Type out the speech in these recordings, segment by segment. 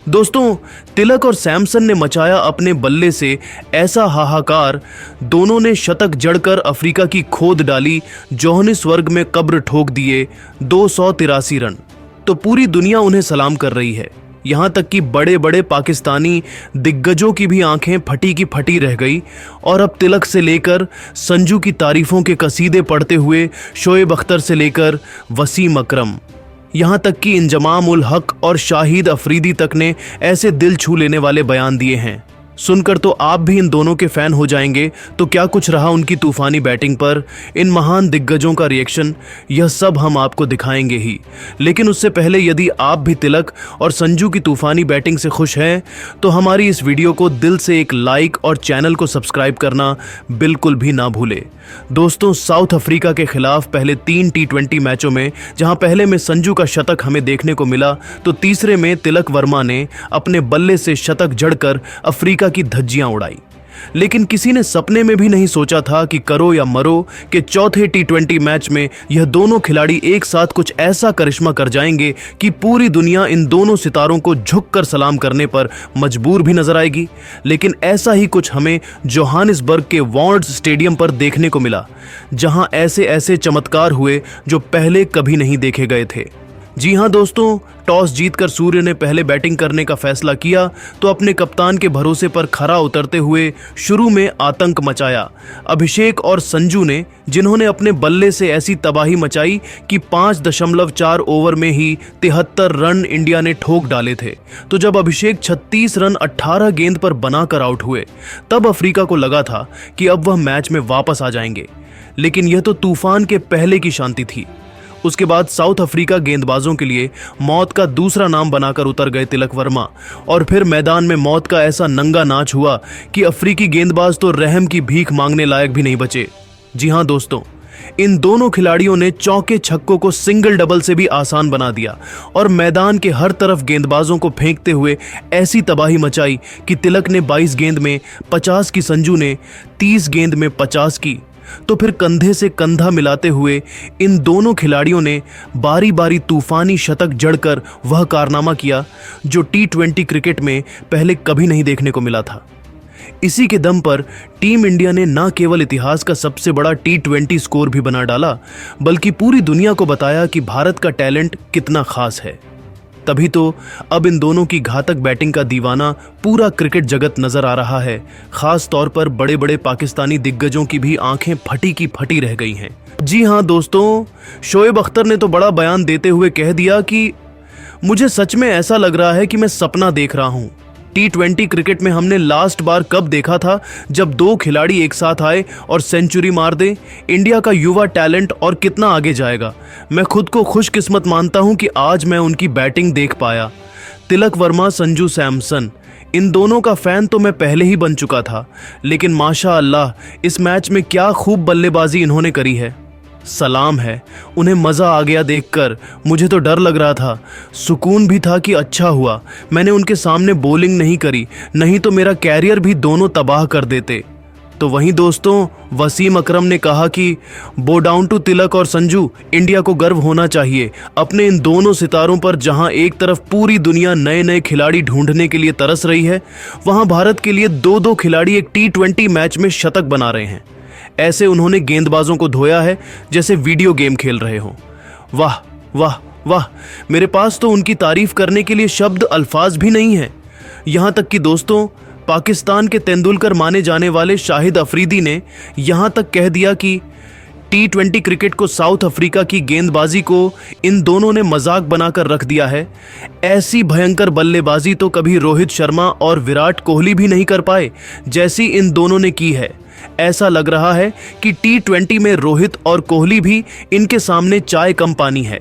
दोस्तों, तिलक और सैमसन ने मचाया अपने बल्ले से ऐसा हाहाकार, दोनों ने शतक जड़कर अफ्रीका की खोद डाली, जोहानिसबर्ग में कब्र ठोक दिए 283 रन। तो पूरी दुनिया उन्हें सलाम कर रही है। यहां तक कि बड़े बड़े पाकिस्तानी दिग्गजों की भी आंखें फटी की फटी रह गई और अब तिलक से लेकर संजू की तारीफों के कसीदे पढ़ते हुए शोएब अख्तर से लेकर वसीम अकरम, यहां तक कि इंजमाम उल हक और शाहिद अफरीदी तक ने ऐसे दिल छू लेने वाले बयान दिए हैं। सुनकर तो आप भी इन दोनों के फैन हो जाएंगे। तो क्या कुछ रहा उनकी तूफानी बैटिंग पर, इन महान दिग्गजों का रिएक्शन, यह सब हम आपको दिखाएंगे ही। लेकिन उससे पहले यदि आप भी तिलक और संजू की तूफानी बैटिंग से खुश हैं तो हमारी इस वीडियो को दिल से एक लाइक और चैनल को सब्सक्राइब करना बिल्कुल भी ना भूले। दोस्तों, साउथ अफ्रीका के खिलाफ पहले 3 T20 मैचों में जहां पहले में संजू का शतक हमें देखने को मिला, तो तीसरे में तिलक वर्मा ने अपने बल्ले से शतक जड़कर अफ्रीका की धज्जियां उड़ाई। लेकिन किसी ने सपने में भी नहीं सोचा था कि करो या मरो के चौथे T20 मैच में यह दोनों खिलाड़ी एक साथ कुछ ऐसा करिश्मा कर जाएंगे कि पूरी दुनिया इन दोनों सितारों को झुककर सलाम करने पर मजबूर भी नजर आएगी। लेकिन ऐसा ही कुछ हमें जोहानिसबर्ग के वॉन्ड्स स्टेडियम पर देखने को मिला, जहां ऐसे ऐसे चमत्कार हुए जो पहले कभी नहीं देखे गए थे। जी हां दोस्तों, टॉस जीतकर सूर्य ने पहले बैटिंग करने का फैसला किया तो अपने कप्तान के भरोसे पर खरा उतरते हुए शुरू में आतंक मचाया अभिषेक और संजू ने, जिन्होंने अपने बल्ले से ऐसी तबाही मचाई कि 5.4 ओवर में ही 73 रन इंडिया ने ठोक डाले थे। तो जब अभिषेक 36 रन 18 गेंद पर बनाकर आउट हुए, तब अफ्रीका को लगा था कि अब वह मैच में वापस आ जाएंगे। लेकिन यह तो तूफान के पहले की शांति थी। उसके बाद साउथ अफ्रीका गेंदबाजों के लिए मौत का दूसरा नाम बनाकर उतर गए तिलक वर्मा, और फिर मैदान में मौत का ऐसा नंगा नाच हुआ कि अफ्रीकी गेंदबाज तो रहम की भीख मांगने लायक भी नहीं बचे। जी हां दोस्तों, इन दोनों खिलाड़ियों ने चौके छक्कों को सिंगल डबल से भी आसान बना दिया और मैदान के हर तरफ गेंदबाजों को फेंकते हुए ऐसी तबाही मचाई कि तिलक ने 22 गेंद में 50 की, संजू ने 30 गेंद में 50 की। तो फिर कंधे से कंधा मिलाते हुए इन दोनों खिलाड़ियों ने बारी बारी तूफानी शतक जड़कर वह कारनामा किया जो T20 क्रिकेट में पहले कभी नहीं देखने को मिला था। इसी के दम पर टीम इंडिया ने न केवल इतिहास का सबसे बड़ा T20 स्कोर भी बना डाला, बल्कि पूरी दुनिया को बताया कि भारत का टैलेंट कितना खास है। तभी तो अब इन दोनों की घातक बैटिंग का दीवाना पूरा क्रिकेट जगत नजर आ रहा है। खास तौर पर बड़े बड़े पाकिस्तानी दिग्गजों की भी आंखें फटी की फटी रह गई हैं। जी हां दोस्तों, शोएब अख्तर ने तो बड़ा बयान देते हुए कह दिया कि मुझे सच में ऐसा लग रहा है कि मैं सपना देख रहा हूं। T20 क्रिकेट में हमने लास्ट बार कब देखा था, जब 2 खिलाड़ी एक साथ आए और सेंचुरी मार दे। इंडिया का युवा टैलेंट और कितना आगे जाएगा। मैं खुद को खुशकिस्मत मानता हूं कि आज मैं उनकी बैटिंग देख पाया। तिलक वर्मा, संजू सैमसन, इन दोनों का फैन तो मैं पहले ही बन चुका था, लेकिन माशाअल्लाह इस मैच में क्या खूब बल्लेबाजी इन्होंने करी है। सलाम है, उन्हें मजा आ गया देखकर। मुझे तो डर लग रहा था, सुकून भी था कि अच्छा हुआ मैंने उनके सामने बॉलिंग नहीं करी, नहीं तो मेरा कैरियर भी दोनों तबाह कर देते। तो वहीं दोस्तों, वसीम अकरम ने कहा कि बो डाउन टू तिलक और संजू, इंडिया को गर्व होना चाहिए अपने इन दोनों सितारों पर। जहां एक तरफ पूरी दुनिया नए नए खिलाड़ी ढूंढने के लिए तरस रही है, वहां भारत के लिए 2-2 खिलाड़ी एक T20 मैच में शतक बना रहे हैं। ऐसे उन्होंने गेंदबाजों को धोया है जैसे वीडियो गेम खेल रहे हो। वाह वाह वाह, मेरे पास तो उनकी तारीफ करने के लिए शब्द अल्फाज भी नहीं है। यहां तक कि दोस्तों, पाकिस्तान के तेंदुलकर माने जाने वाले शाहिद अफरीदी ने यहां तक कह दिया कि T20 क्रिकेट को साउथ अफ्रीका की गेंदबाजी को इन दोनों ने मजाक बनाकर रख दिया है। ऐसी भयंकर बल्लेबाजी तो कभी रोहित शर्मा और विराट कोहली भी नहीं कर पाए जैसी इन दोनों ने की है। ऐसा लग रहा है कि T20 में रोहित और कोहली भी इनके सामने चाय कम पानी है।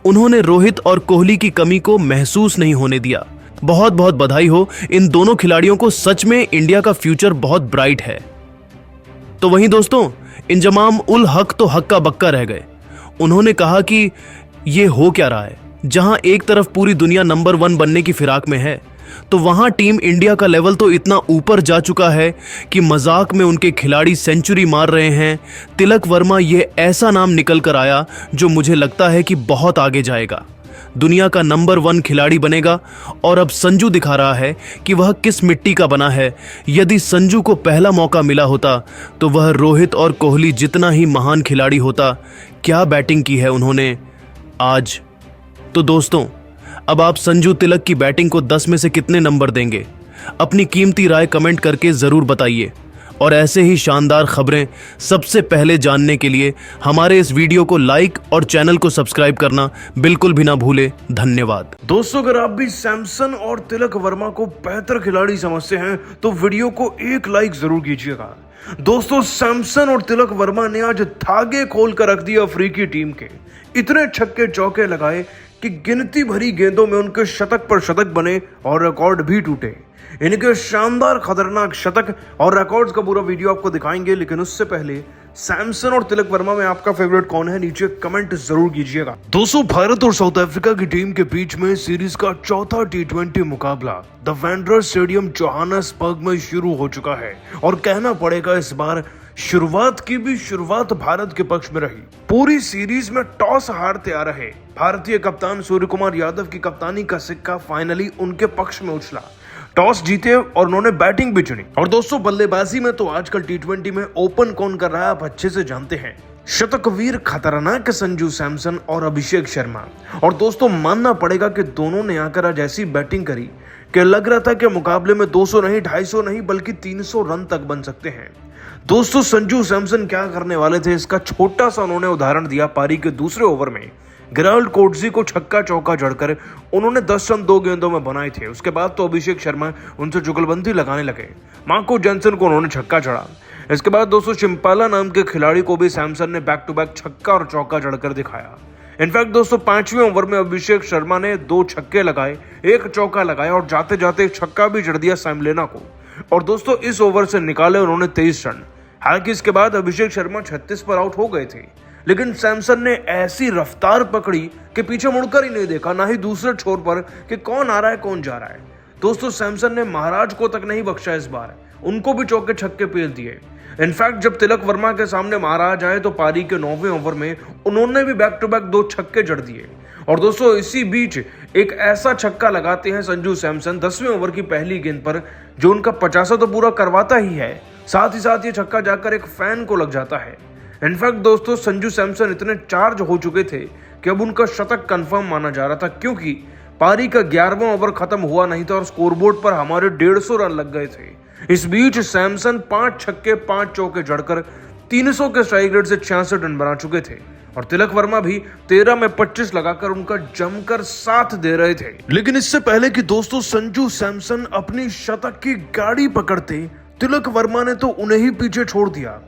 उन्होंने रोहित और कोहली की कमी को महसूस नहीं होने दिया। बहुत बहुत बधाई हो इन दोनों खिलाड़ियों को, सच में इंडिया का फ्यूचर बहुत ब्राइट है। तो वहीं दोस्तों, इंजमाम उल हक तो हक्का बक्का रह गए। उन्होंने कहा कि ये हो क्या रहा है, जहां एक तरफ पूरी दुनिया नंबर 1 बनने की फिराक में है, तो वहां टीम इंडिया का लेवल तो इतना ऊपर जा चुका है कि मजाक में उनके खिलाड़ी सेंचुरी मार रहे हैं। तिलक वर्मा ये ऐसा नाम निकल कर आया जो मुझे लगता है कि बहुत आगे जाएगा। दुनिया का नंबर 1 खिलाड़ी बनेगा। और अब संजू दिखा रहा है कि वह किस मिट्टी का बना है। यदि संजू को पहला मौका मिला होता तो वह रोहित और कोहली जितना ही महान खिलाड़ी होता। क्या बैटिंग की है उन्होंने आज। तो दोस्तों, अब आप संजू तिलक की बैटिंग को 10 में से कितने नंबर देंगे? अपनी कीमती राय कमेंट करके ज़रूर बताइए। और ऐसे ही शानदार खबरें सबसे पहले जानने के लिए हमारे इस वीडियो को लाइक और चैनल को सब्सक्राइब करना बिल्कुल भी ना भूले। धन्यवाद। दोस्तों, अगर आप भी सैमसन और तिलक वर्मा को बेहतर खिलाड़ी समझते हैं तो वीडियो को एक लाइक जरूर कीजिएगा। दोस्तों, सैमसन और तिलक वर्मा ने आज धागे खोल कर रख दिए अफ्रीकी टीम के। इतने छक्के चौके लगाए कि गिनती भरी गेंदों में उनके शतक पर शतक बने और रिकॉर्ड भी टूटे। इनके शानदार खतरनाक शतक और रिकॉर्ड्स का पूरा वीडियो आपको दिखाएंगे, लेकिन उससे पहले सैमसन और तिलक वर्मा में आपका फेवरेट कौन है नीचे कमेंट जरूर कीजिएगा। दोस्तों, भारत और साउथ अफ्रीका की टीम के बीच में सीरीज का चौथा T20 मुकाबला द वेंडरर्स स्टेडियम जोहान्सबर्ग में शुरू हो चुका है। और कहना पड़ेगा इस बार शुरुआत की भी शुरुआत भारत के पक्ष में रही। पूरी सीरीज में टॉस हारते आ रहे भारतीय कप्तान सूर्य कुमार यादव की कप्तानी का सिक्का फाइनली उनके पक्ष में उछला। टॉस जीते और उन्होंने बैटिंग भी चुनी। और दोस्तों, बल्लेबाजी में तो आजकल T20 में ओपन कौन कर रहा है आप अच्छे से जानते हैं। शतकवीर खतरनाक संजू सैमसन और अभिषेक शर्मा। और दोस्तों, मानना पड़ेगा कि दोनों ने आकर आज ऐसी बैटिंग करी कि लग रहा था कि मुकाबले में 200 नहीं, 250 नहीं, बल्कि 300 रन तक बन सकते हैं। दोस्तों, संजू सैमसन क्या करने वाले थे इसका छोटा सा उन्होंने उदाहरण दिया। पारी के दूसरे ओवर में गेराल्ड कोटजी को छक्का चौका जड़कर उन्होंने 10 रन 2 गेंदों में बनाए थे। उसके बाद तो अभिषेक शर्मा उनसे जुगलबंदी लगाने लगे। मार्को जेनसन को उन्होंने छक्का जड़ा। इसके बाद दोस्तों, चिंपाला नाम के खिलाड़ी को भी सैमसन ने बैक टू बैक छक्का और चौका जड़कर दिखाया। इनफैक्ट दोस्तों, 5वें ओवर में अभिषेक शर्मा ने 2 छक्के लगाए, 1 चौका लगाया और जाते जाते एक छक्का भी जड़ दिया सैमलेना को। और दोस्तों, इस ओवर से निकाले उन्होंने 23 रन। हालांकि इसके बाद अभिषेक शर्मा 36 पर आउट हो गए थे, लेकिन सैमसन ने ऐसी रफ्तार पकड़ी कि पीछे मुड़कर ही नहीं देखा, ना ही दूसरे छोर पर कि कौन आ रहा है कौन जा रहा है। दोस्तों, सैमसन ने महाराज को तक नहीं बख्शा इस बार, उनको भी चौके छक्के पेल दिए। इनफैक्ट जब तिलक वर्मा के सामने महाराज आए तो पारी के 9वें ओवर में उन्होंने भी बैक टू बैक 2 छक्के जड़ दिए। और दोस्तों, इसी बीच एक ऐसा छक्का लगाते हैं संजू सैमसन 10वें ओवर की पहली गेंद पर, जो उनका 50 तो पूरा करवाता ही है, साथ ही साथ ये छक्का जाकर एक फैन को लग जाता है। इनफैक्ट दोस्तों, संजू सैमसन इतने चार्ज हो चुके थे कि अब उनका शतक कंफर्म माना जा रहा था, क्योंकि पारी का 11वां ओवर खत्म हुआ नहीं था और स्कोरबोर्ड पर हमारे 150 रन लग गए थे। इस बीच सैमसन 5 छक्के 5 चौके जड़कर 300 के स्ट्राइक रेट से 66 रन बना चुके थे। और तिलक वर्मा भी 13 में 25 लगाकर उनका जमकर साथ दे रहे थे। लेकिन इससे पहले कि दोस्तों संजू सैमसन अपनी शतक की गाड़ी पकड़ते, तिलक वर्मा ने तो उन्हें ही पीछे छोड़ दिया।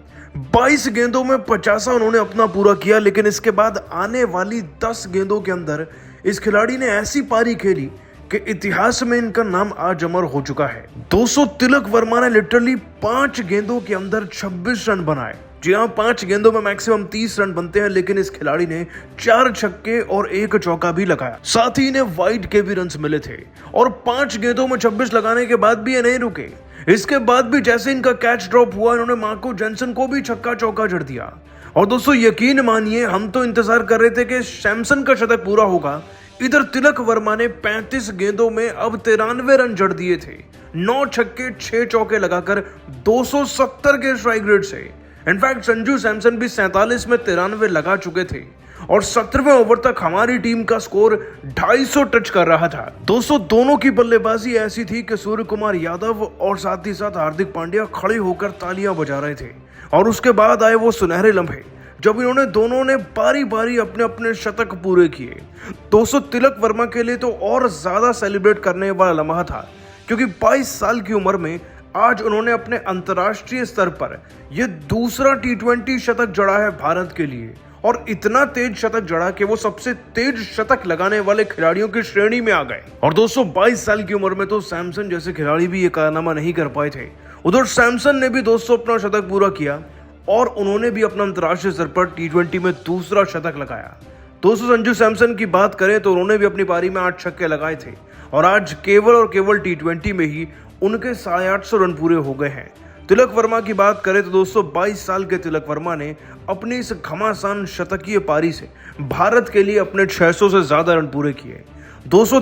22 गेंदों में 50 उन्होंने अपना पूरा किया, लेकिन इसके बाद आने वाली 10 गेंदों के अंदर इस खिलाड़ी ने ऐसी पारी खेली कि इतिहास में इनका नाम आज अमर हो चुका है। 200 तिलक वर्मा ने लिटरली 5 गेंदों के अंदर 26 रन बनाए। जी हाँ, 5 गेंदों में मैक्सिमम 30 रन बनते हैं, लेकिन इस खिलाड़ी ने 4 छक्के और 1 चौका भी लगाया। साथ ही इन्हें वाइड के भी रन मिले थे। और 5 गेंदों में 26 लगाने के बाद भी ये नहीं रुके। इसके बाद भी जैसे इनका कैच ड्रॉप हुआ, इन्होंने मार्को जेनसन को भी छक्का चौका जड़ दिया। और दोस्तों, यकीन मानिए, हम तो इंतजार कर रहे थे कि सैमसन का शतक पूरा होगा। इधर तिलक वर्मा ने 35 गेंदों में अब 93 रन जड़ दिए थे, 9 छक्के 6 चौके लगाकर 270 के स्ट्राइक रेट से। इनफैक्ट संजू सैमसन भी 47 में 93 लगा चुके थे और 17वें ओवर तक हमारी टीम का स्कोर 250 टच कर रहा था। दोस्तों, दोनों की बल्लेबाजी ऐसी थी कि सूर्य कुमार यादव और साथ ही साथ हार्दिक पांड्या खड़े होकर तालियां बजा रहे थे। और उसके बाद आए वो सुनहरे लम्हे जब इन्होंने दोनों ने बारी बारी अपने अपने शतक पूरे किए। 200 तिलक वर्मा के लिए तो और ज्यादा सेलिब्रेट करने वाला लम्हा था, क्योंकि 22 साल की उम्र में आज उन्होंने अपने अंतर्राष्ट्रीय स्तर पर यह दूसरा T20 शतक जड़ा है भारत के लिए। और इतना तेज शतक जड़ा कि वो सबसे तेज शतक लगाने वाले खिलाड़ियों की श्रेणी में आ गए। और दोस्तों, 22 साल की उम्र में तो सैमसन जैसे खिलाड़ी भी ये कारनामा नहीं कर पाए थे। उधर सैमसन ने भी दोस्तों अपना शतक पूरा किया और उन्होंने भी अपना अंतर्राष्ट्रीय स्तर पर T20 में दूसरा शतक लगाया। दोस्तों, संजू सैमसन की बात करें तो उन्होंने भी अपनी पारी में 8 छक्के लगाए थे और आज केवल और केवल T20 में ही उनके 850 रन पूरे हो गए हैं। तिलक वर्मा की बात करें तो दोस्तों 22 साल के तिलक वर्मा ने अपनी इस घमासान शतकीय पारी से भारत के लिए अपने 600 से ज्यादा रन पूरे किए। दोस्तों